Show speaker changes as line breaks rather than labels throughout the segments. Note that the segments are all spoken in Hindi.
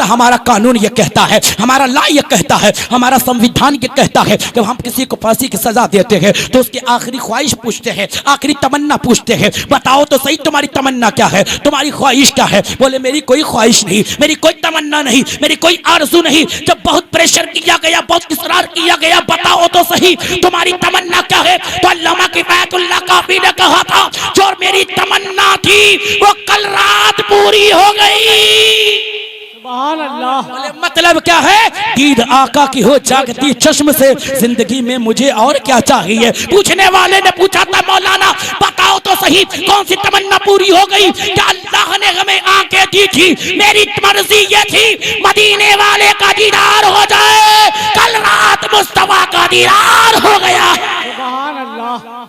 हमारा कानून ये कहता है, हमारा लॉ ये कहता है, हमारा संविधान ये कहता है, जब हम किसी को फांसी की सजा देते हैं तो उसकी आखिरी ख्वाहिश पूछते हैं, आखिरी तमन्ना पूछते हैं, बताओ तो सही तुम्हारी तमन्ना क्या है, तुम्हारी ख्वाहिश क्या है। बोले मेरी कोई ख्वाहिश नहीं, मेरी कोई तमन्ना नहीं, मेरी कोई आरज़ू नहीं। जब बहुत प्रेशर किया गया, बहुत इसरार किया गया, बताओ तो सही तुम्हारी तमन्ना क्या है। तो अल्लामा किफायतुल्लाह काफी ने कहा था, जो मेरी तमन्ना थी वो कल रात पूरी हो गई।
सुभान अल्लाह।
बोले मतलब क्या है, दीद आका की हो जागती चश्म से, जिंदगी में मुझे और क्या चाहिए। पूछने वाले ने पूछा था, मौलाना बताओ तो सही कौन सी तमन्ना पूरी हो गई। क्या अल्लाह ने हमें आंखें दी थी, मेरी मर्जी ये थी मदीने वाले का दीदार हो जाए, कल रात मुस्तफा का दीदार हो गया।
सुभान अल्लाह।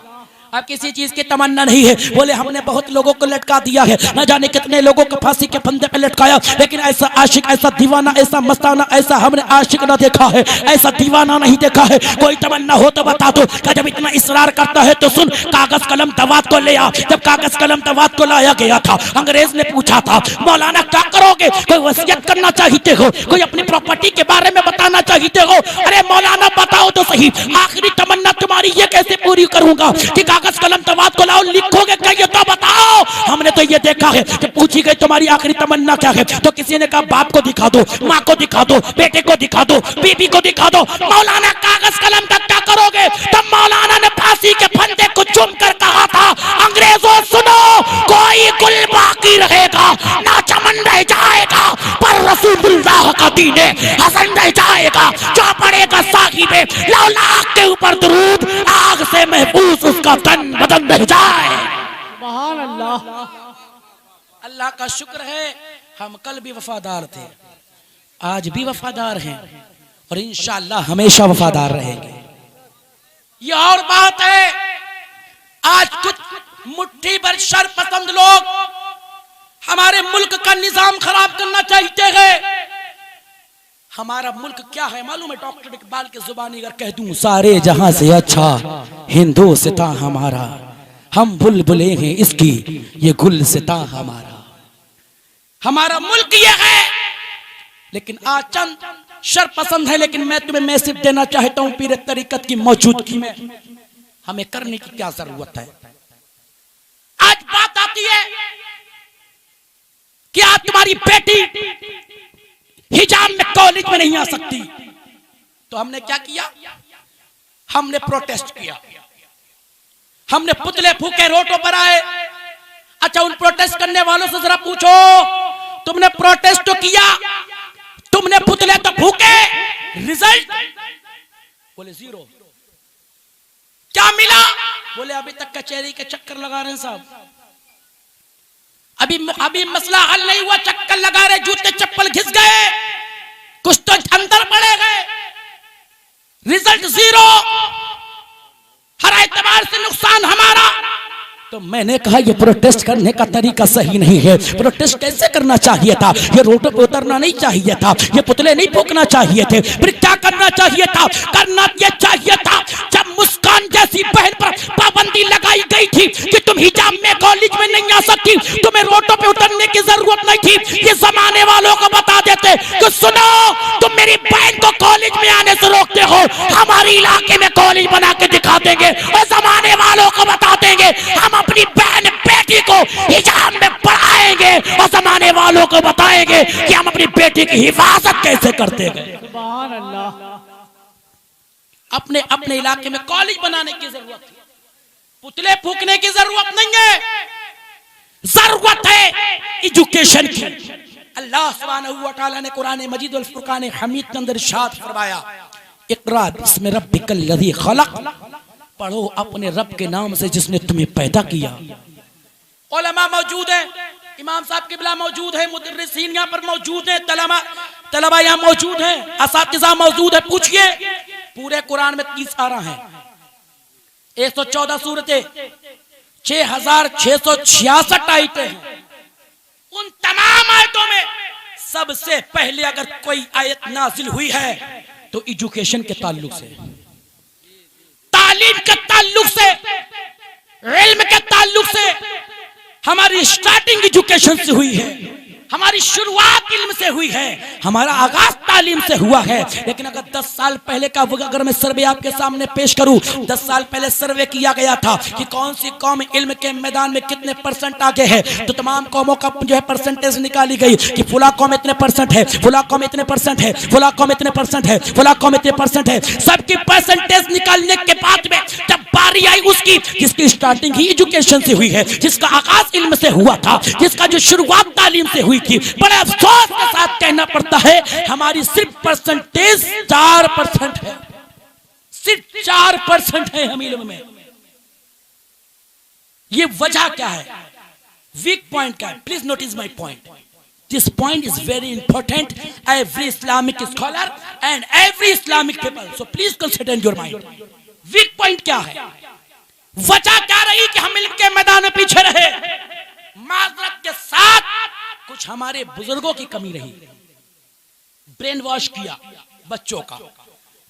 अब किसी चीज की तमन्ना नहीं है। बोले हमने बहुत लोगों को लटका दिया है, न जाने कितने लोगों को फांसी के फंदे पे लटकाया, लेकिन ऐसा आशिक, ऐसा दीवाना, ऐसा मस्ताना, ऐसा हमने आशिक ना देखा है, ऐसा दीवाना नहीं देखा है। कोई तमन्ना हो तो बता दो। क्या जब इतना इसरार करता है तो सुन, कागज कलम दवात को ले आ। जब कागज कलम दवात को लाया गया था, अंग्रेज ने पूछा था, मौलाना क्या करोगे, कोई वसीयत करना चाहते हो, कोई अपनी प्रॉपर्टी के बारे में बताना चाहते हो। अरे मौलाना बताओ तो सही, आखिरी तमन्ना तुम्हारी ये कैसे पूरी करूंगा कि कागज कलम दवात को लाओ, लिखोगे क्या ये तो बताओ। हमने तो ये देखा है कि पूछी गई तुम्हारी आखिरी तमन्ना क्या है, तो किसी ने कहा बाप को दिखा दो, माँ को दिखा दो, बेटे को दिखा दो, बीबी को दिखा दो। मौलाना कागज कलम तक क्या करोगे। तब मौलाना ने फांसी के फंदे को चूम कर कहा था, अंग्रेजों सुनो, कोई गुल बाकी रहेगा ना, चमन रह जाएगा, पर रसूलुल्लाह का दीने हसन रह जाएगा। जो पड़ेगा साहिबे लौलाक के ऊपर दुरूद, आग से महफूज उसका तन बदन रह जाए।
सुभान अल्लाह।
अल्लाह का शुक्र है हम कल भी वफादार थे, आज भी वफादार हैं और इंशाअल्लाह हमेशा वफादार रहेंगे। ये और बात है, आज कुछ मुट्ठी भर शरपसंद लोग हमारे मुल्क का निजाम खराब करना चाहते हैं। हमारा मुल्क क्या है मालूम है, डॉक्टर इकबाल की जुबानी अगर कह दूं, सारे जहां से अच्छा हिंदुस्तां हमारा, हम बुलबुले हैं इसकी ये गुलसिता हमारा। हमारा मुल्क ये है, लेकिन आज चंद शरपसंद है। लेकिन मैं तुम्हें मैसेज देना चाहता हूं, पीर तरीकत की मौजूदगी में हमें करने की क्या जरूरत है। आज बात आती है कि आज तुम्हारी बेटी हिजाब में कॉलेज में नहीं आ सकती, तो हमने क्या किया, हमने प्रोटेस्ट किया, हमने पुतले फूके, रोडों पर आए। अच्छा, उन प्रोटेस्ट करने वालों से जरा पूछो, तुमने प्रोटेस्ट तो किया, तुमने पुतले तो फूके, रिजल्ट बोले जीरो। क्या मिला, बोले अभी तक कचहरी के चक्कर लगा रहे हैं साहब, अभी मसला हल नहीं हुआ, चक्कर लगा रहे, जूते चप्पल घिस गए, कुछ तो अंदर पड़े गए, रिजल्ट जीरो, हर एतबार से नुकसान हमारा। तो मैंने कहा ये प्रोटेस्ट करने का तरीका सही नहीं है। प्रोटेस्ट कैसे करना चाहिए था, ये रोडों पे उतरना नहीं चाहिए था, ये पुतले नहीं फूकना चाहिए थे। फिर क्या करना चाहिए था, करना ये चाहिए था जब मुस्कान जैसी बहन पर पाबंदी लगाई गई थी कि तुम हिजाब में कॉलेज में नहीं आ सकती, तुम्हें रोडों पे उतरने की जरूरत नहीं थी। ये जमाने वालों को बता देते कि सुनो, तुम मेरी बहन को कॉलेज में आने से रोकते हो, हमारे इलाके में कॉलेज बना के दिखा देंगे और जमाने वालों को बता देंगे हम अपनी बहन बेटी को हिजाब में पढ़ाएंगे और जमाने वालों को बताएंगे कि हम अपनी बेटी की हिफाजत कैसे करते हैं।
सुभान अल्लाह।
अपने अपने इलाके में कॉलेज बनाने की जरूरत है, पुतले फूकने की जरूरत नहीं है, जरूरत है एजुकेशन की। अल्लाह सुब्हानहू व तआला ने कुरान मजीद और फुरकान हमीद के अंदर इरशाद फरमाया, इक़रा बिस्मि रब्बिकल लज़ी खलक़, पढ़ो अपने रब के नाम से जिसने तुम्हें पैदा किया। उलमा मौजूद है, इमाम साहब किबला मौजूद है, मुदर्रिसीन यहाँ पर मौजूद है, तलबा यहाँ मौजूद है, असातिज़ा मौजूद है। पूछिए, पूरे कुरान में 30 आरा हैं, 114 सूरतें, 6666 आयतें हैं। उन तमाम आयतों में सबसे पहले अगर कोई आयत नाजिल हुई है तो एजुकेशन के ताल्लुक से, तालीम के ताल्लुक से, इल्म के ताल्लुक से, हमारी स्टार्टिंग एजुकेशन से हुई है। हमारी शुरुआत इल्म से हुई है, हमारा आगाज तालीम से हुआ है। लेकिन अगर 10 साल पहले का अगर मैं सर्वे आपके सामने पेश करूं, 10 साल पहले सर्वे किया गया था कि कौन सी कौम इल्म के मैदान में कितने % आगे है, तो तमाम कौमों का जो है परसेंटेज निकाली गई कि फुला कौम इतने % है, फुला कौम इतने % है, फुला कौम इतने % है, फुला कौम इतने % है। सबकी परसेंटेज निकालने के बाद में जब बारी आई उसकी जिसकी स्टार्टिंग ही एजुकेशन से हुई है, जिसका आगाज इल्म से हुआ था, जिसका जो शुरुआत तालीम से हुई थी, बड़े अफसोस के साथ कहना पड़ता है हमारी सिर्फ परसेंटेज 4% है, सिर्फ 4% है हम इल्म में। ये वजह क्या है, वीक पॉइंट क्या है? Please notice my point, this point is very important every Islamic scholar and every Islamic people, so please consider in your mind. Weak point क्या है, वजह क्या रही कि हम इल्म के मैदान में पीछे रहे? माजरत के साथ कुछ हमारे बुजुर्गों की कमी रही, ब्रेन वॉश किया बच्चों का,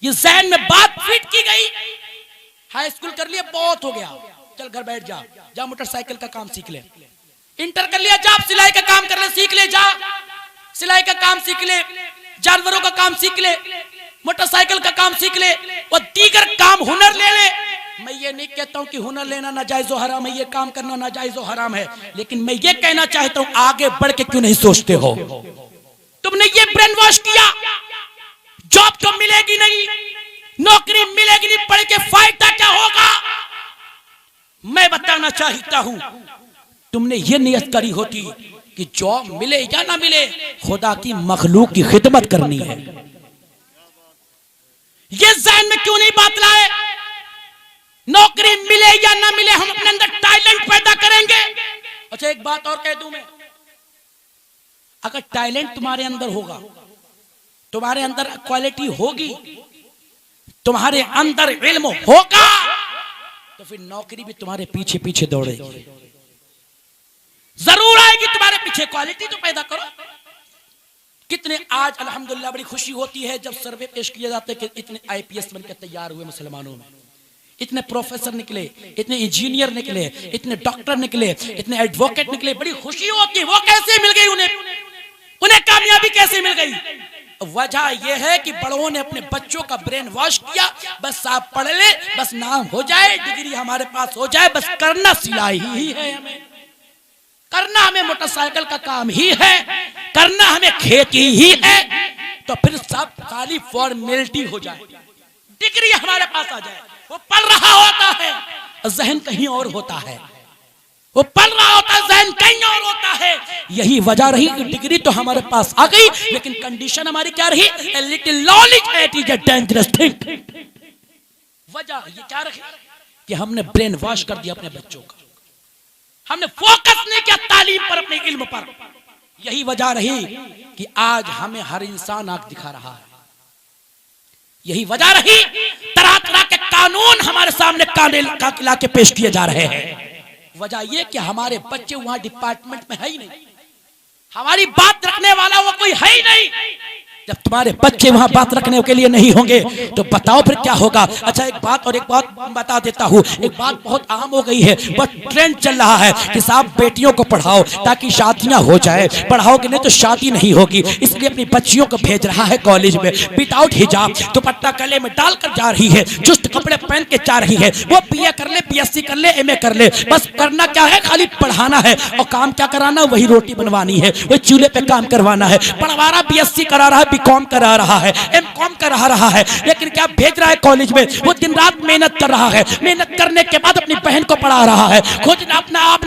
ये जहन में बात फिट की गई, हाई स्कूल कर लिया बहुत हो गया, चल घर बैठ जा मोटरसाइकिल का काम सीख ले, इंटर कर लिया जा सिलाई का काम कर ले, सीख ले, जा सिलाई का काम सीख ले, जानवरों का काम सीख ले, मोटरसाइकिल का काम सीख ले और दीगर काम हुनर ले ले। मैं ये नहीं कहता हूं कि हुनर लेना नाजायज हराम है, ये काम करना नाजायज हराम है, लेकिन मैं ये कहना चाहता हूं आगे बढ़ के क्यों नहीं सोचते हो? तुमने ये ब्रेन वॉश किया, जॉब तो मिलेगी नहीं, नौकरी मिलेगी नहीं, पढ़ के फायदा क्या होगा? मैं बताना चाहता हूं तुमने ये नियत करी होती कि जॉब मिले या ना मिले खुदा की मखलूक की खिदमत करनी है। ये ज़हन में क्यों नहीं बात लाए? नौकरी मिले या ना मिले हम अपने अंदर टैलेंट पैदा करेंगे। अच्छा एक बात और कह दूं मैं, अगर टैलेंट तुम्हारे अंदर होगा, तुम्हारे अंदर क्वालिटी होगी, तुम्हारे अंदर इल्म होगा, तो फिर नौकरी भी तुम्हारे पीछे पीछे दौड़ेगी, जरूर आएगी तुम्हारे पीछे। क्वालिटी तो पैदा करो। कितने आज अल्हम्दुलिल्लाह बड़ी खुशी होती है जब सर्वे पेश किए जाते हैं कि इतने IPS बनकर तैयार हुए मुसलमानों में, इतने प्रोफेसर निकले, इतने इंजीनियर निकले, इतने डॉक्टर निकले, इतने एडवोकेट निकले, बड़ी खुशी होती है। वो कैसे मिल गई उन्हें कामयाबी कैसे मिल गई? वजह यह है कि बड़ों ने अपने बच्चों का ब्रेन वॉश किया, बस आप पढ़ ले, बस नाम हो जाए, डिग्री हमारे पास हो जाए, बस करना सिलाई ही है, हमें करना हमें मोटरसाइकिल का काम ही है, करना हमें खेती ही है, तो फिर सब खाली फॉर्मेलिटी हो जाए, डिग्री हमारे पास आ जाए। वो पढ़ रहा होता है, जहन कहीं और होता है, वो पढ़ रहा होता है, जहन कहीं और होता है। यही वजह रही कि डिग्री तो हमारे पास आ गई, लेकिन कंडीशन हमारी क्या रही? A little knowledge it is a dangerous thing। वजह ये क्या रही कि हमने ब्रेन वॉश कर दिया अपने बच्चों का, हमने फोकस नहीं किया तालीम पर, अपने इल्म पर। यही वजह रही कि आज हमें हर इंसान आंख दिखा रहा है। यही वजह रही तरह तरह के कानून हमारे सामने काने ला के पेश किए जा रहे हैं। वजह यह कि हमारे बच्चे वहां डिपार्टमेंट में है ही नहीं, हमारी बात रखने वाला वो कोई है ही नहीं। जब तुम्हारे बच्चे वहां बात रखने के लिए नहीं होंगे तो बताओ फिर क्या होगा? अच्छा एक बात बता देता हूँ, एक बात बहुत आम हो गई है, बट ट्रेंड चल रहा है कि साहब बेटियों को पढ़ाओ ताकि शादियां हो जाए, पढ़ाओगे नहीं तो शादी नहीं होगी, इसलिए अपनी बच्चियों को भेज रहा है कॉलेज में विदाउट हिजाब, दुपट्टा गले में डालकर जा रही है, चुस्त कपड़े पहन के जा रही है। वो BA कर ले, BSc कर ले, MA कर ले, बस करना क्या है? खाली पढ़ाना है। और काम क्या कराना? वही रोटी बनवानी है, वही चूल्हे पे काम करवाना है। पढ़वा रहा, BSc करा रहा है, BCom करा रहा है, MCom करा रहा है, लेकिन क्या भेज रहा है कॉलेज में? वो दिन रात मेहनत कर रहा है, मेहनत करने के बाद अपनी बहन को पढ़ा रहा है, खुद अपने आप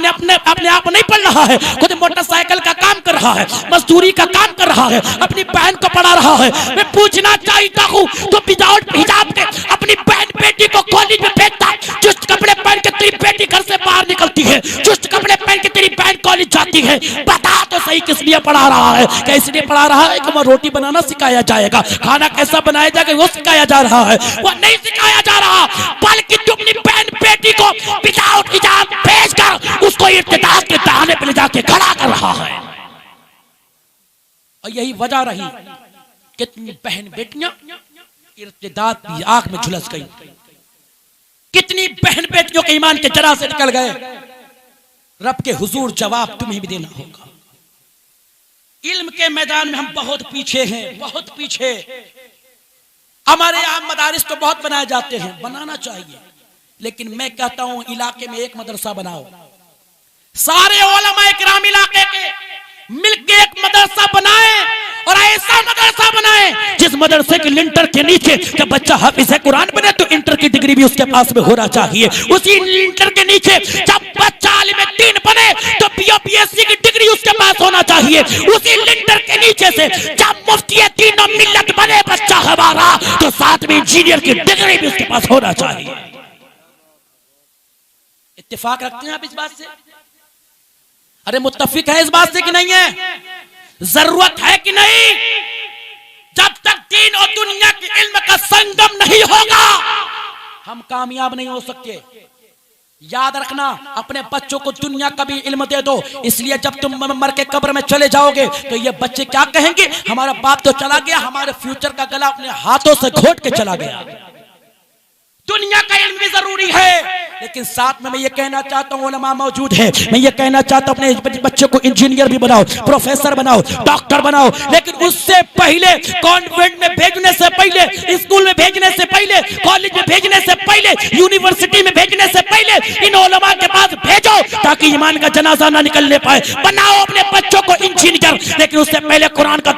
नहीं पढ़ रहा है, खुद मोटरसाइकिल का काम कर रहा है, मजदूरी का काम कर रहा है, अपनी बहन को पढ़ा रहा है। मैं पूछना चाहता हूँ तो विदाउट हिजाब के अपनी बहन बेटी को कॉलेज में भेजता, चुस्त कपड़े पहन के तेरी बेटी घर से बाहर निकलती है, चुस्त कपड़े पहन के तेरी बहन कॉलेज जाती है, बता तो सही किस लिए पढ़ा रहा है? क्या इसलिए पढ़ा रहा है कि वह रोटी बनाना सिखाया जाएगा, खाना कैसा बनाया जाएगा वो सिखाया जा रहा है? वो नहीं सिखाया जा रहा, बल्कि तुम अपनी बहन बेटी को विदाउट हिजाब भेजकर उसको इर्तिदाद के दाने पे ले जाके खड़ा कर रहा है। और यही वजह रही कितनी बहन बेटियां इर्तिदाद की आग में झुलस गई, कितनी बहन बेटियों के ईमान के जरा से निकल गए। रब के हुजूर जवाब तुम्हें भी देना होगा। इल्म के मैदान में हम बहुत पीछे हैं, बहुत पीछे। हमारे यहाँ मदारिस तो बहुत बनाए जाते हैं, बनाना चाहिए, लेकिन मैं कहता हूं इलाके में एक मदरसा बनाओ, सारे उलमा इकराम इलाके के मिलके एक मदरसा बनाए, और ऐसा मदरसा बनाए जिस मदरसे के लिंटर के नीचे जब बच्चा हाफिज कुरान बने तो इंटर की डिग्री भी उसके पास में होना चाहिए। उसी लिंटर के नीचे जब बच्चा आलिम दीन बने तो बीएससी की डिग्री उसके पास होना चाहिए। उसी लिंटर के नीचे से जब मुफ्ती दीन और मिल्लत बने बच्चा हमारा तो साथ में इंजीनियर की डिग्री भी उसके पास होना चाहिए। इत्तेफाक रखते हैं आप इस बात से? अरे मुत्तफिक है इस बात से कि नहीं है? जरूरत है कि नहीं? जब तक दीन और दुनिया के इल्म का संगम नहीं होगा हम कामयाब नहीं हो सकते। याद रखना, अपने बच्चों को दुनिया का भी इल्म दे दो, इसलिए जब तुम मर के कब्र में चले जाओगे तो ये बच्चे क्या कहेंगे, हमारा बाप तो चला गया, हमारे फ्यूचर का गला अपने हाथों से घोट के चला गया। दुनिया का इल्म भी जरूरी है, लेकिन साथ में मैं ये कहना चाहता हूँ, उलमा मौजूद है, मैं ये कहना चाहता हूँ अपने बच्चों को इंजीनियर भी बनाओ, प्रोफेसर बनाओ, डॉक्टर बनाओ, लेकिन उससे पहले कॉन्वेंट में भेजने से पहले, स्कूल में भेजने से पहले, कॉलेज में भेजने से पहले, यूनिवर्सिटी में भेजने से पहले इन उलमा के पास भेजो ताकि ईमान का जनाजा ना निकलने पाए। बनाओ अपने बच्चों को इंजीनियर, लेकिन उससे पहले कुरान का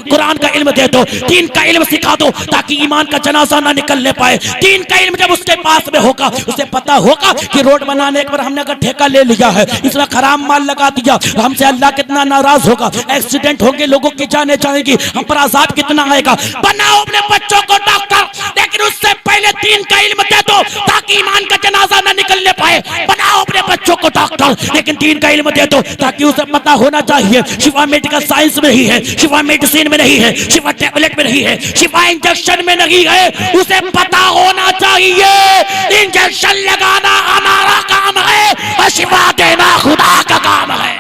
कुरान का इल्म दे दो, दीन का इल्म सिखा दो ताकि ईमान का जनाजा ना निकलने पाए। दीन का इल्म जब उसके पास में होगा उसे पता होगा कि रोड बनाने एक बार हमने अगर ठेका ले लिया है, इसमें खराब माल लगा दिया, हमसे अल्लाह कितना नाराज होगा, एक्सीडेंट होंगे, लोगों की जाने जाएंगी, हम पर अजाब कितना आएगा। बनाओ अपने बच्चों को डॉक्टर, लेकिन उससे पहले दीन का इल्म दे दो ताकि ईमान का जनाजा न निकलने पाए। बनाओ अपने बच्चों को डॉक्टर, लेकिन दीन का इल्म दे दो ताकि उसे पता होना चाहिए शिफा मेडिकल साइंस में ही है, शिफा मेडिसिन में नहीं है, शिफा टैबलेट में नहीं है, शिफा इंजेक्शन में नहीं है। उसे पता होना चाहिए इंजेक्शन लगाना हमारा काम है और शिफा देना खुदा का काम है।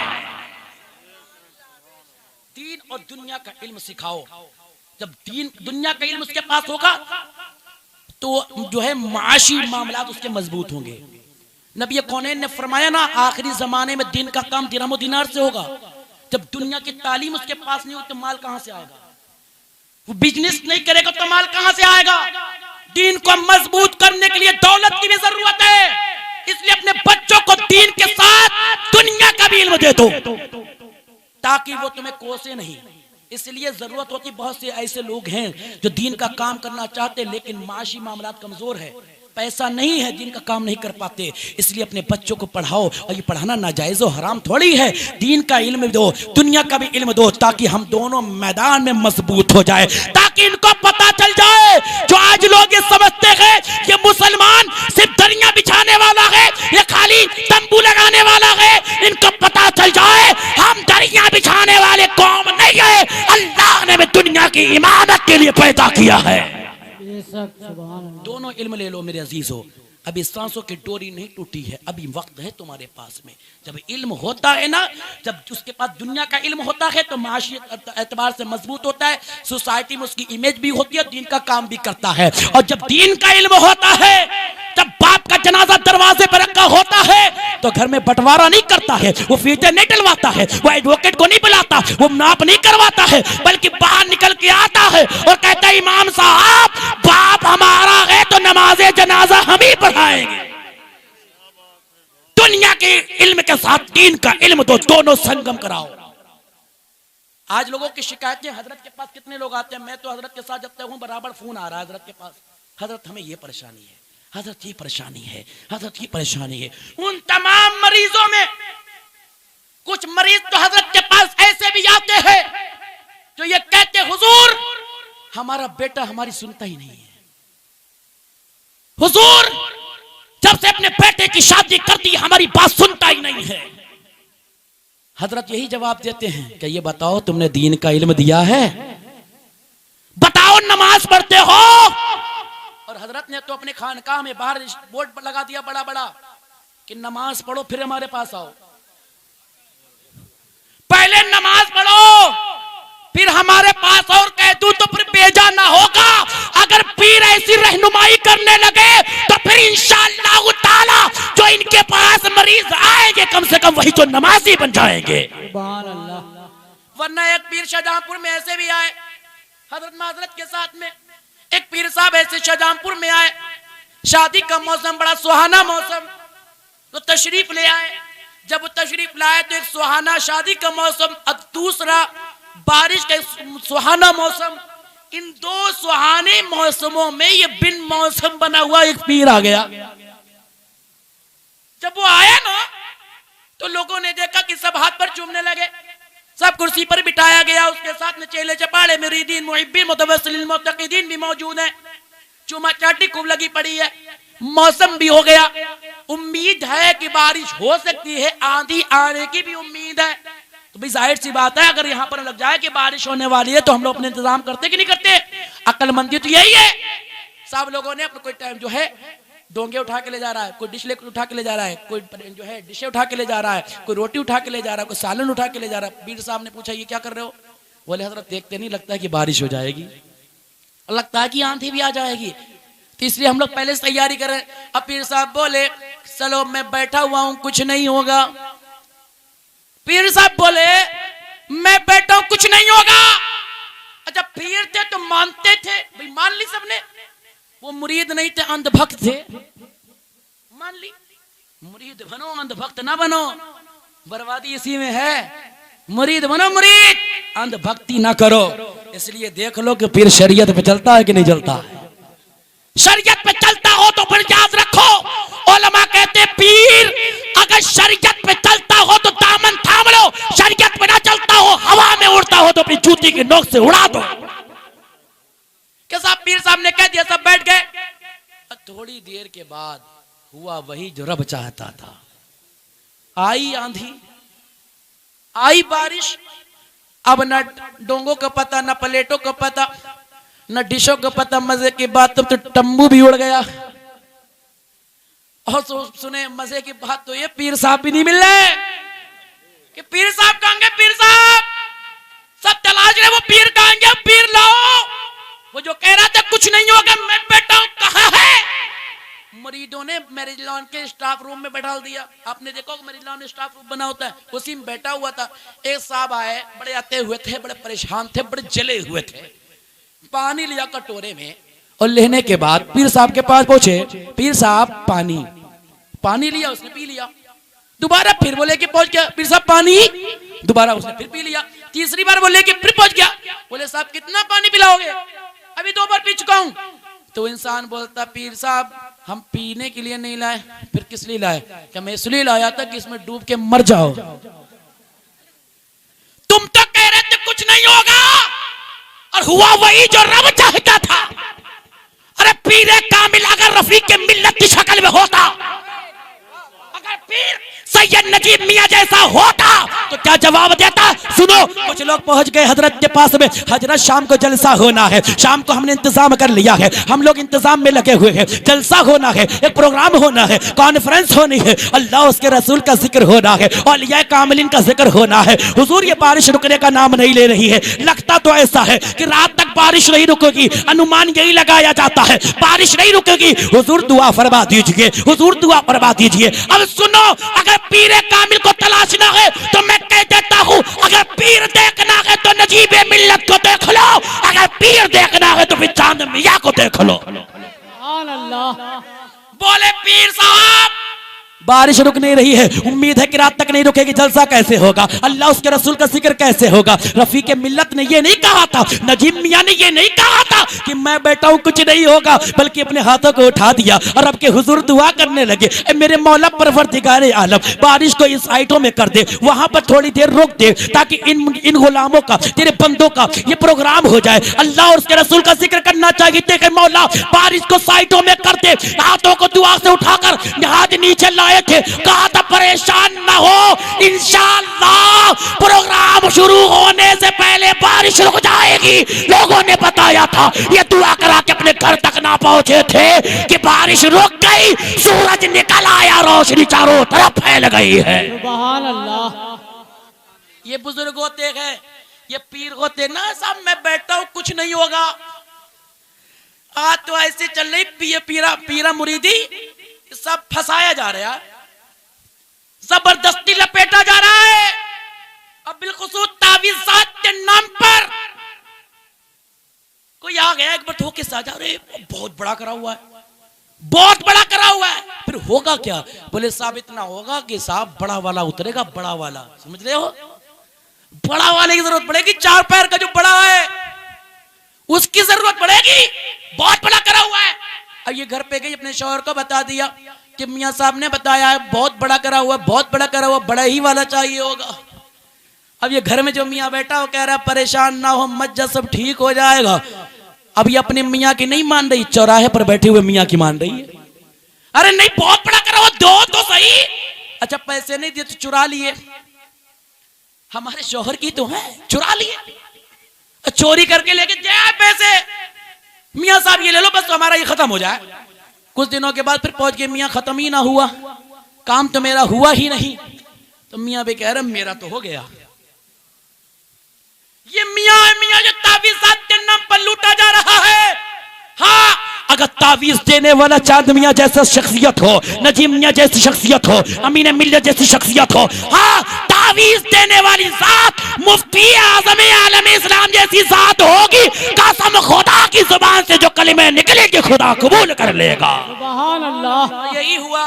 दीन और दुनिया का इल्म सिखाओ। जब दीन दुनिया का इल्म उसके पास होगा तो जो है माशी मामलात उसके मजबूत होंगे। नबी कौनैन ने फरमाया ना, आखिरी जमाने में दीन का काम दिरहम और दिनार से होगा। जब दुनिया की तालीम उसके पास नहीं हो तो माल कहां से आएगा? वो बिजनेस नहीं करेगा तो माल कहां से आएगा? दीन को मजबूत करने के लिए दौलत की भी जरूरत है, इसलिए अपने बच्चों को दीन के साथ दुनिया का भी इल्म दे दो ताकि वो तुम्हें कोसे नहीं। इसलिए जरूरत होती, बहुत से ऐसे लोग हैं जो दीन का काम करना चाहते लेकिन माशी मामलात कमजोर है, पैसा नहीं है, दीन का काम नहीं कर पाते। इसलिए अपने बच्चों को पढ़ाओ, और ये पढ़ाना नाजायज और हराम थोड़ी है। दीन का इल्म दो, दुनिया का भी इल्म दो ताकि हम दोनों मैदान में मजबूत हो जाए, ताकि इनको पता चल जाए। जो आज लोग ये समझते हैं ये मुसलमान सिर्फ दरिया बिछाने वाला है, ये खाली तंबू लगाने वाला है, इनको पता चल जाए हम दरिया बिछाने वाले कौम नहीं है, अल्लाह ने हमें दुनिया की इमारत के लिए पैदा किया है। दोनों इल्म ले लो मेरे अजीज हो। अभी सांसों की डोरी नहीं टूटी है, अभी वक्त है तुम्हारे पास में। जब इल्म होता है ना, जब उसके पास दुनिया का इल्म होता है तो माशी एतबार से मजबूत होता है, सोसाइटी में उसकी इमेज भी होती है, दीन का काम भी करता है। और जब दीन का इल्म होता है, जब बाप का जनाजा दरवाजे पर रखा होता है तो घर में बंटवारा नहीं करता है, वो फीते नहीं डलवाता है, वो एडवोकेट को नहीं बुलाता, वो नाप नहीं करवाता है, बल्कि बाहर निकल के आता है और कहता है इमाम साहब बाप हमारा है तो नमाजे जनाजा हम ही पढ़ाएंगे। दुनिया के इल्म के साथ दीन का इल्म दो, दोनों संगम कराओ। आज लोगों की शिकायतें, हजरत के पास कितने लोग आते हैं, मैं तो हजरत के साथ जब तक हूं बराबर फोन आ रहा है हजरत के पास, हजरत हमें ये परेशानी है, हजरत ये परेशानी है, हजरत ये परेशानी है। उन तमाम मरीजों में कुछ मरीज तो हजरत के पास ऐसे भी आते हैं जो ये कहते हुजूर हमारा बेटा हमारी सुनता ही नहीं है, हुजूर जब से अपने बेटे की शादी कर दी हमारी बात सुनता ही नहीं है। हजरत यही जवाब देते हैं कि ये बताओ तुमने दीन का इल्म दिया है? बताओ नमाज पढ़ते हो? और हजरत ने तो अपने खानकाह में बाहर बोर्ड लगा दिया बड़ा बड़ा कि नमाज पढ़ो फिर हमारे पास आओ। पहले नमाज पढ़ो फिर हमारे पास और कह दूं तो फिर बेजा ना होगा। अगर पीर ऐसी रहनुमाई करने लगे तो फिर इंशाअल्लाह ताला जो इनके पास मरीज आएंगे कम से कम वही तो नमाजी बन जाएंगे। वरना एक पीर शाहजहांपुर में ऐसे भी आए हजरत माजरत के साथ में, एक पीर साहब ऐसे शाहजहांपुर में आए, शादी का मौसम बड़ा सुहाना मौसम, तो तशरीफ ले आए। जब वो तशरीफ लाए तो एक सुहाना शादी का मौसम और दूसरा बारिश का सुहाना मौसम, इन दो सुहाने मौसमों में ये बिन मौसम बना हुआ एक पीर आ गया। जब वो आया ना तो लोगों ने देखा कि सब हाथ पर चूमने लगे, सब कुर्सी पर बिठाया गया, उसके साथ में चेले चपाड़े मुरीदीन मुहिब्बीन मुतवस्सिलीन मुतक़ीदीन भी मौजूद हैं, चूमा चाटी खूब लगी पड़ी है, मौसम भी हो गया। उम्मीद है कि बारिश हो सकती है, आंधी आने की भी उम्मीद है। तो भाई जाहिर सी बात है, अगर यहाँ पर लग जाए कि बारिश होने वाली है तो हम लोग अपने इंतजाम करते कि नहीं करते? अक्लमंदी तो यही है। सब लोगों ने अपना कोई टाइम जो है डोंगे उठा के ले जा रहा है, कोई डिश लेकर उठा के ले जा रहा है, कोई जो है डिशे उठा के ले जा रहा है, कोई रोटी उठा के ले जा रहा है, कोई सालन उठा के ले जा रहा है। पीर साहब ने पूछा ये क्या कर रहे हो? बोले हजरत देखते नहीं लगता है कि बारिश हो जाएगी, लगता है कि आंधी भी आ जाएगी, तो इसलिए हम लोग पहले से तैयारी करें। अब पीर साहब बोले चलो मैं बैठा हुआ हूं, कुछ नहीं होगा। पीर साहब बोले मैं बैठा हूं, कुछ नहीं होगा। अच्छा पीर थे तो मानते थे, भाई मान ली सबने, वो मुरीद नहीं थे, अंधभक्त थे, मान ली। मुरीद बनो अंधभक्त ना बनो, बर्बादी इसी में है। मुरीद बनो मुरीद, अंधभक्ति ना करो। इसलिए देख लो कि पीर शरीयत पे चलता है कि नहीं चलता है। शरीयत पे चलता हो तो फिर याद रखो, उलमा कहते पीर अगर शरीयत पे चलता हो तो दामन थाम लो, शरीयत पे ना चलता हो, हवा में उड़ता हो तो अपनी जूती की नोक से उड़ा दो। क्या साहब पीर साहब ने कह दिया, सब बैठ गए। थोड़ी देर के बाद हुआ वही जो रब चाहता था। आई आंधी, आई बारिश, अब न डोंगों का पता, न प्लेटों का पता, न डिशों का पता। मजे की बात तो तंबू भी उड़ गया। और सुने मजे की बात तो ये पीर साहब भी नहीं मिल रहे कि पीर साहब कहाँ गए? पीर साहब सब तलाश रहे, वो पीर कहाँ गए? पीर लाओ। वो जो कह रहा था कुछ नहीं होगा, मैं बैठा हूं, कहाँ है? मरीदों ने मैरिज लॉन के स्टाफ रूम में बैठा दिया। आपने देखा मैरिज लॉन में स्टाफ रूम बना होता है, उसी में बैठा हुआ था। एक साहब आए, बड़े आते हुए थे, बड़े परेशान थे, बड़े जले हुए थे। पानी लिया कटोरे में और लेने के बाद पीर साहब के पास पहुंचे। पीर साहब पानी, पानी लिया, उसने पी लिया। दोबारा फिर बोले कि पहुंच गया पीर साहब पानी, दोबारा उसने फिर पी लिया। तीसरी बार बोले कि फिर पहुंच गया। बोले साहब कितना पानी पिलाओगे? अभी 2 बार पी चुका हूं। तो इंसान बोलता पीर साहब हम पीने के लिए नहीं लाए, फिर किस लिए लाए? क्या मैं इसलिए लाया था कि इसमें डूब के मर जाओ। तुम तो कह रहे थे कुछ नहीं होगा और हुआ वही जो रब चाहता था। अरे पीर कामिल अगर रफीक के मिल्लत की शक्ल में होता, अगर पीर सैयद नजीब मियां जैसा होता तो क्या जवाब देता? सुनो, कुछ लोग पहुंच गए हजरत के पास में। हजरत शाम को जलसा होना है, शाम को हमने इंतजाम कर लिया है, हम लोग इंतजाम में लगे हुए हैं। जलसा होना है, एक प्रोग्राम होना है, कॉन्फ्रेंस होनी है, अल्लाह उसके रसूल का जिक्र होना है, औलिया कामिलीन का जिक्र होना है। हुजूर ये बारिश रुकने का नाम नहीं ले रही है। लगता तो ऐसा है कि रात तक बारिश नहीं रुकेगी, अनुमान यही लगाया जाता है बारिश नहीं रुकेगी। हुजूर दुआ फरमा दीजिए, हुजूर दुआ फरमा दीजिए। अब सुनो, अगर पीर कामिल को तलाशना है तो मैं कह देता हूं, अगर पीर देखना है तो नजीब मिल्लत को देख लो, अगर पीर देखना है तो फिर चांद मियां को देख लो।
सुभान अल्लाह।
बोले पीर साहब बारिश रुक नहीं रही है, उम्मीद है कि रात तक नहीं रुकेगी, जलसा कैसे होगा, अल्लाह उसके रसूल का जिक्र कैसे होगा? रफीक मिल्लत ने ये नहीं कहा था, नजीब मियां ने ये नहीं कहा था कि मैं बैठा हूं कुछ नहीं होगा, बल्कि अपने हाथों को उठा दिया और अब के हुजूर दुआ करने लगे, मेरे मौला परवरदिगारे आलम बारिश को इस साइटों में कर दे, वहां पर थोड़ी देर रोक दे, ताकि इन गुलामों का, तेरे बंदों का ये प्रोग्राम हो जाए। अल्लाह और उसके रसूल का जिक्र करना चाहिए। देखे मौला बारिश को साइटों में कर दे। हाथों को दुआ से उठाकर हाथ नीचे लाए थे, कहा था परेशान ना हो, इंशाअल्लाह प्रोग्राम शुरू होने से पहले बारिश रुक जाएगी। लोगों ने बताया था, ये दुआ करा के अपने घर तक ना पहुंचे थे कि बारिश रुक गई, सूरज निकल आया, रोशनी चारों तरफ फैल गई है।
सुभान अल्लाह।
ये बुजुर्ग होते हैं, ये पीर होते ना, साहब मैं बैठा हूं कुछ नहीं होगा। आज तो ऐसे चल रही पीरा मुरीदी, सब फंसाया जा रहा है, जबरदस्ती लपेटा जा रहा है। अब बिलखुसूस तावीज़ात के नाम पर कोई आ गया एक बार ठोके साजा, अरे बहुत बड़ा करा हुआ है, बहुत बड़ा करा हुआ है, फिर होगा क्या? बोले साहब इतना होगा कि साहब बड़ा वाला उतरेगा, बड़ा वाला, समझ रहे हो? बड़ा वाले की जरूरत पड़ेगी, 4 पैर का जो बड़ा है उसकी जरूरत पड़ेगी, बहुत बड़ा करा हुआ है। अब ये घर पे गई, अपने शौहर को बता दिया कि मियाँ साहब ने बताया है बहुत बड़ा करा हुआ, बहुत बड़ा करा हुआ, बड़ा ही वाला चाहिए होगा। अब ये घर में जो मियाँ बैठा वो कह रहा है परेशान ना हो, मत जा, सब ठीक हो जाएगा। अब ये अपने मियाँ की नहीं मान रही, चौराहे पर बैठे हुए मियाँ की मान रही है। अरे नहीं बहुत बड़ा करा हुआ, दो तो सही। अच्छा पैसे नहीं दिए तो चुरा लिए, हमारे शौहर की तो है, चुरा लिए, चोरी करके लेके जाए पैसे, मियाँ साहब ये ले लो बस तो हमारा ये खत्म हो जाए। कुछ दिनों के बाद फिर पहुंच गए, मियाँ खत्म ही ना हुआ, काम तो मेरा हुआ ही नहीं। तो मियाँ भी कह रहे मेरा तो हो गया। ये मियाँ है, मियाँ जो तावीज़ात के नाम पर लूटा जा रहा है। हाँ, अगर तावीज देने वाला चांद मियाँ जैसा शख्सियत हो, नजीम मियाँ जैसी शख्सियत हो, अमीन मिल्लत जैसी शख्सियत हो, हाँ तावीज देने वाली जात मुफ्ती आज़म आलम इस्लाम जैसी जात होगी, कसम खुदा की जुबान से जो कलिमे निकलेगी खुदा कबूल कर लेगा।
सुभान अल्लाह।
यही हुआ।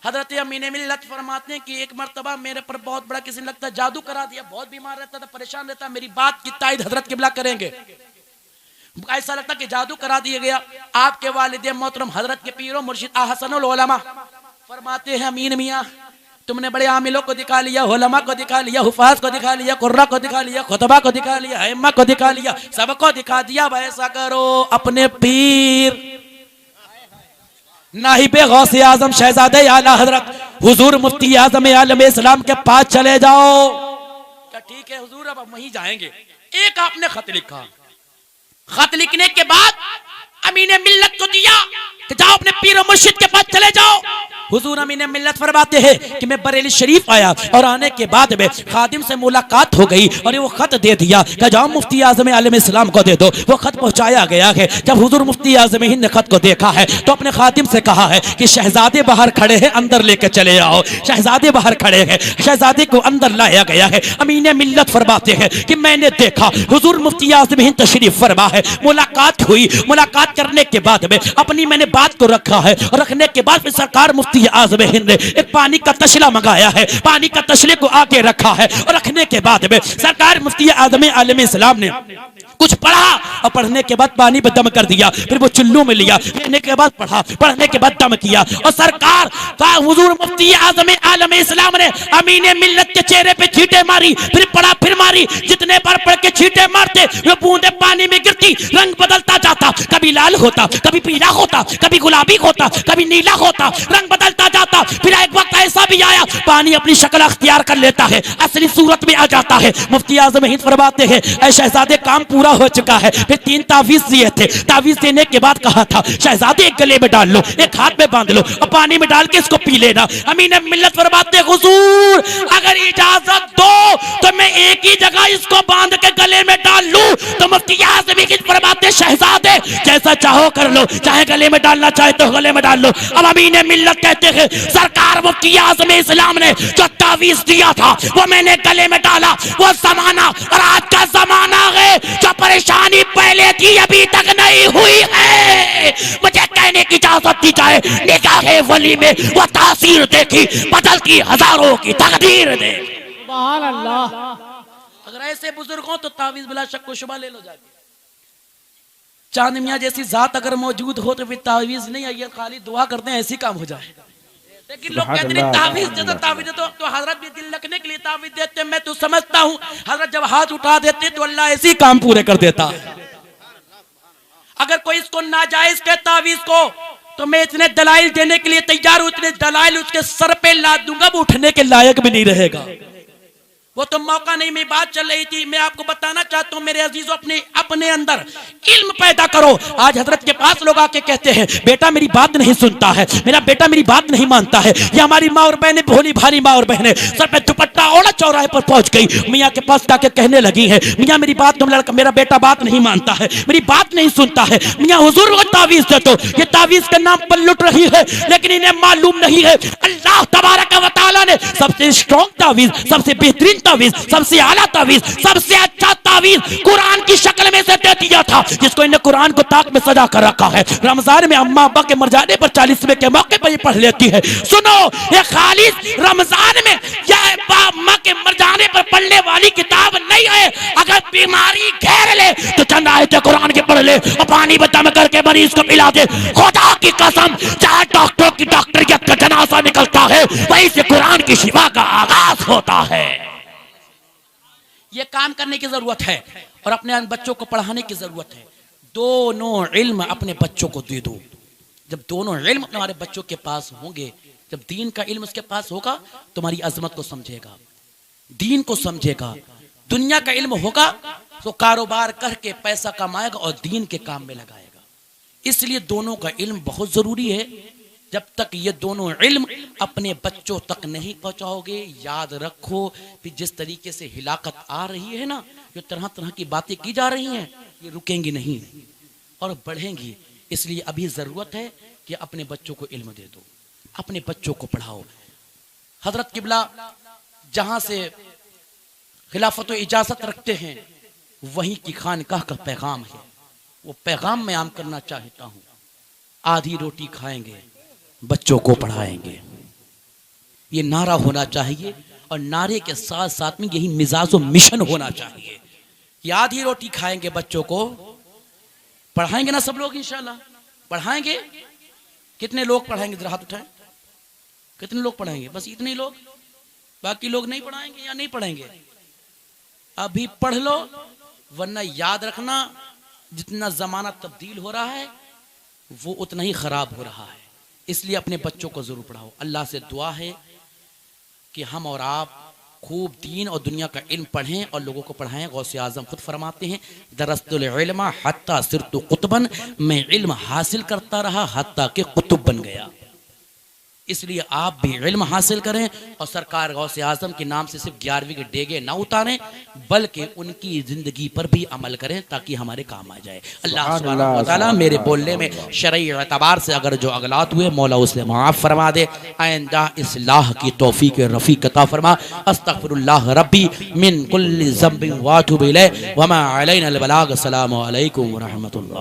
हजरत अमीन मिल्लत फरमाते हैं कि एक मर्तबा मेरे पर बहुत बड़ा किसी ने लगता जादू करा दिया, बहुत बीमार रहता था, परेशान रहता, मेरी बात की तायद हजरत किबला करेंगे, ऐसा लगता कि जादू करा दिया गया। आपके वालिद मोहतरम हजरत के पीरो मुर्शिद अहसनुल उलमा फरमाते हैं अमीन मियाँ तुमने बड़े आमिलों को दिखा लिया, उलमा को दिखा लिया, हुफाज को दिखा लिया, कुर्रा को दिखा लिया, खुतबा को दिखा लिया, अइम्मा को दिखा लिया, सबको दिखा दिया। अब ऐसा करो अपने पीर नाहिबे गौसे आजम शहजादे आला हजरत हुजूर मुफ्ती आज़म आलम इस्लाम के पास चले जाओ। क्या ठीक है हुजूर, अब वहीं जाएंगे। एक आपने खत लिखा, खत लिखने के बाद अमीन मिल्लत को दिया कि जाओ अपने पीर और मुर्शिद के पास चले जाओ। हुजूर अमीन मिल्लत फरमाते हैं कि मैं बरेली शरीफ आया और आने के बाद में खादिम से मुलाकात हो गई और वो खत दे दिया कि जाओ मुफ्ती आज़म आलम इस्लाम को दे दो। वो खत पहुंचाया गया है। जब हुजूर मुफ्ती आज़म हिंद ने खत को देखा है तो अपने खादिम से कहा है कि शहजादे बाहर खड़े हैं, अंदर लेके चले आओ। शहजादे बाहर खड़े हैं, शहजादे को अंदर लाया गया है। अमीन मिल्लत फरमाते हैं कि मैंने देखा हुजूर मुफ्ती आज़म हिंद तशरीफ फरमा है, मुलाकात हुई, मुलाकात करने के बाद में अपनी मैंने बात को रखा है और रखने के बाद फिर सरकार मुफ्ती आज़म हिंद ने एक पानी का तशला मंगाया है, पानी का तशले को आगे रखा है और रखने के बाद में सरकार मुफ्ती आज़म आलम इस्लाम ने कुछ पढ़ा और पढ़ने के बाद पानी पे दम कर दिया, फिर वो चुल्लू में लिया, पढ़ने के बाद पढ़ा, पढ़ने के बाद दम किया और सरकार का हुजूर मुफ्ती आज़म आलम इस्लाम ने अमीन मिल्लत के चेहरे पे छींटे मारी, फिर पढ़ा, फिर मारी। जितने बार पढ़ के छींटे मारते वो बूंदे पानी में गिरती, रंग बदलता जाता, कभी लाल होता, कभी पीला होता, कभी गुलाबी होता, कभी नीला होता, रंग बदलता जाता। फिर एक वक्त ऐसा भी आया पानी अपनी शक्ल अख्तियार कर लेता है, असली सूरत में आ जाता है। मुफ्ती आज़म हिंद फरमाते हैं ऐ शहजादे काम पूरा हो चुका है। फिर 3 तावीज़ दिए थे, तावीज़ देने के बाद कहा था शहजादे एक गले में डाल लो, एक हाथ में बांध लो और पानी में डाल के इसको पी लेना। अमीन मिल्लत फरमाते हुजूर अगर इजाजत दो तो मैं एक ही जगह इसको बांध के गले में डाल लूं। तो मुफ्ती आज़म हिंद फरमाते शहजादे जैसा चाहो कर लो, चाहे गले में डालना चाहे तो गले में डाल लो। अब अमीन मिल्लत कहते हैं सरकार मुफ्ती आज़म इस्लाम ने जो तावीज़ दिया था वो मैंने गले में डाला। वो जमाना और आज का जमाना है, जो परेशानी पहले थी अभी तक नहीं हुई है। मुझे कहने की इजाजत दी जाए निगाहे वली में वो तासीर देखी बदलती हजारों की तकदीर दे।
सुभान अल्लाह।
अगर ऐसे बुजुर्ग हो तो तावीज़ बिला शक व शुबा ले लो जाके। चांद मियाँ जैसी जात अगर मौजूद हो तो फिर तावीज़ नहीं आई, खाली दुआ करते हैं ऐसी काम हो जाए। लेकिन लोग कहते हैं तावीज़ देते, तावीज़ देते तो हजरत भी दिल रखने के लिए तावीज़ देते। मैं तो समझता हूँ हजरत जब हाथ उठा देते तो अल्लाह ऐसी काम पूरे कर देता। अगर कोई इसको नाजायज के तावीज़ को तो मैं इतने दलाइल देने के लिए तैयार हूं, इतने दलाइल उसके सर पे ला दूंगा वो उठने के लायक भी नहीं रहेगा। वो तो मौका नहीं, मेरी बात चल रही थी। मैं आपको बताना चाहता हूँ मेरे अजीजों अपने अंदर इल्म पैदा करो। आज हजरत के पास लोग आके कहते हैं बेटा मेरी बात नहीं सुनता है, मेरा बेटा मेरी बात नहीं मानता है। ये हमारी माँ और बहनें, भोली भारी माँ और बहनें सर पे दुपट्टा ओढ़ा चौराहे पर पहुंच गई, मियाँ के पास जाके कहने लगी है मियाँ मेरी बात तुम लड़का, मेरा बेटा बात नहीं मानता है, मेरी बात नहीं सुनता है। मियाँ हुजूर को तावीज़ दे दो, ये तावीज़ के नाम पर लुट रही है लेकिन इन्हें मालूम नहीं है अल्लाह तबारक व तआला ने सबसे स्ट्रॉन्ग तावीज़, सबसे बेहतरीन तावीज, सबसे आला तावीज, सबसे अच्छा तावीज कुरान की शक्ल में से दे दिया था, जिसको इन्हें कुरान को ताक में सजा कर रखा है। रमजान में अम्मा अब्बा के मर जाने पर 40वें के मौके पर ये पढ़ लेती है। सुनो, ये खालिस रमजान में या अम्मा के मर जाने पर पढ़ने वाली किताब नहीं है। अगर बीमारी घेर ले तो चंद आयतें कुरान के पढ़ ले और पानी बदम करके मरीज को पिला दे। खुदा की कसम, चाहे डॉक्टर की डॉक्टरियत का जनाजा निकलता है, वहीं से कुरान की शिफा का आगाज होता है। ये काम करने की जरूरत है और अपने बच्चों को पढ़ाने की जरूरत है। दोनों इल्म अपने बच्चों को दे दो। जब दोनों इल्म तुम्हारे बच्चों के पास होंगे, जब दीन का इल्म उसके पास होगा, तुम्हारी अजमत को समझेगा, दीन को समझेगा। दुनिया का इल्म होगा तो कारोबार करके पैसा कमाएगा और दीन के काम में लगाएगा। इसलिए दोनों का इल्म बहुत जरूरी है। जब तक ये दोनों इल्म अपने बच्चों तक नहीं पहुंचाओगे, याद रखो कि जिस तरीके से हिलाकत आ रही है ना, जो तरह तरह की बातें की जा रही हैं, ये रुकेंगी नहीं और बढ़ेंगी। इसलिए अभी जरूरत है कि अपने बच्चों को इल्म दे दो, अपने बच्चों को पढ़ाओ। हजरत किबला जहां से खिलाफत व इजाजत रखते हैं, वहीं की खानकाह का पैगाम है। वो पैगाम मैं आम करना चाहता हूं। आधी रोटी खाएंगे, बच्चों को पढ़ाएंगे, ये नारा होना चाहिए। और नारे के साथ साथ में यही मिजाज मिशन होना चाहिए कि आधी रोटी खाएंगे, बच्चों को पढ़ाएंगे ना। सब लोग इंशाल्लाह पढ़ाएंगे। कितने लोग पढ़ाएंगे, जरा हाथ उठाएं। कितने लोग पढ़ाएंगे? बस इतने ही लोग, बाकी लोग नहीं पढ़ाएंगे या नहीं पढ़ेंगे? अभी पढ़ लो, वरना याद रखना जितना जमाना तब्दील हो रहा है वो उतना ही खराब हो रहा है। इसलिए अपने बच्चों को जरूर पढ़ाओ। अल्लाह से दुआ है कि हम और आप खूब दीन और दुनिया का इल्म पढ़ें और लोगों को पढ़ाएं। गौसे आजम खुद फरमाते हैं, दरस्तुल इल्मा हत्ता सिरतु कुतुबन, मैं इल्म हासिल करता रहा हत्ता के कुतुब बन गया। इसलिए आप भी इल्म हासिल करें और सरकार गौसे आजम के नाम से सिर्फ 11वीं के डेगे ना उतारें, बल्कि उनकी जिंदगी पर भी अमल करें ताकि हमारे काम आ जाए। अल्लाह सुब्हानहू व तआला मेरे बोलने में शरई एतबार से अगर जो अगलात हुए, मौला उसे माफ़ फरमा दे। आइंदा इस्लाह की तौफीक रफ़ीक अता फरमा। अस्तगफिरुल्लाह रब्बी मिन कुल्लि ज़ंबिन व अतूबु इलैह व मा अलैना अल बलाग। अस्सलामु अलैकुम व रहमतुल्लाह।